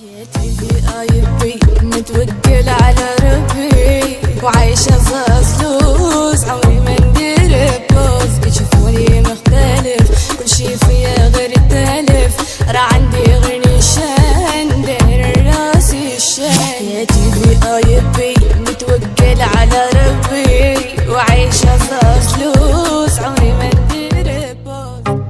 حياتي في اي متوكل على ربي وعايشة زازلوز عمري ما ندير بوز يشوفوني مختلف كل شي فيا غير التالف راه عندي غير نيشان داير راسي الشان. حياتي في اي متوكل على ربي وعايشة زازلوز عمري ما ندير بوز.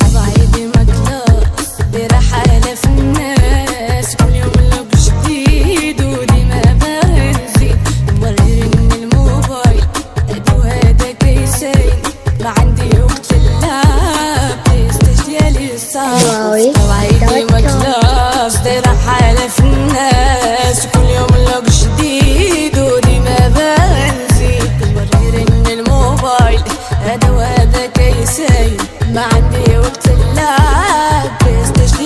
طبعي ما كلاس دايرة حالة في الناس كل يوم لوك جديد وديما باغي نزيد موريني الموبايل هادو هذا كيساين ما عندي وقت للعب بلايستيشن ديالي صافي. طبعي ما كلاس دايرة حالة في الناس كل يوم لوك جديد وديما باغي نزيد موريني الموبايل هذا كيساين ما عندي وقت اللعب بلايستيشن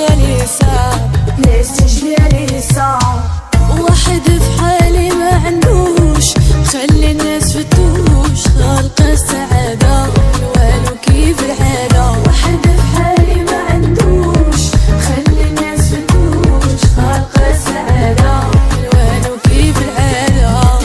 ديالي صعب واحد في حالي ما عندوش خلي الناس فتوش خالق السعادة والو كيف الحالة. واحد في حالي ما عندوش خلي الناس فتوش خالق السعادة والو كيف الحالة.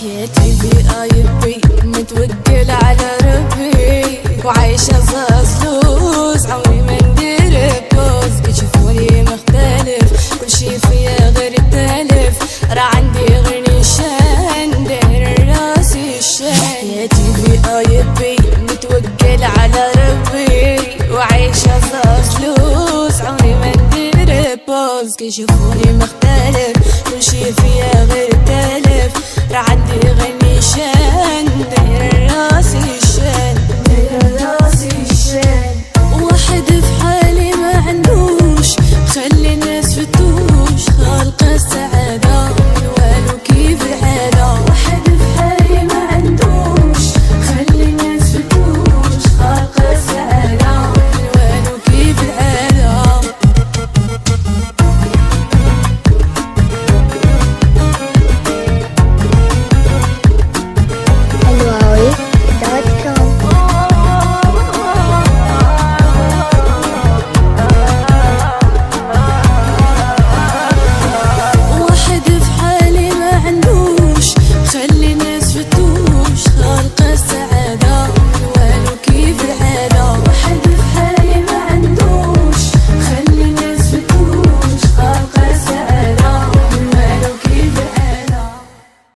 حياتي في اي متوكل على ربي وعايشة زازلوز عمري ما ندير بوز يشوفوني مختلف كل شي فيا غير التالف راه عندي غير نيشان داير راسي الشان. حياتي في اي متوكل على ربي وعايشة زازلوز عمري ما ندير بوز كيشوفوني مختلف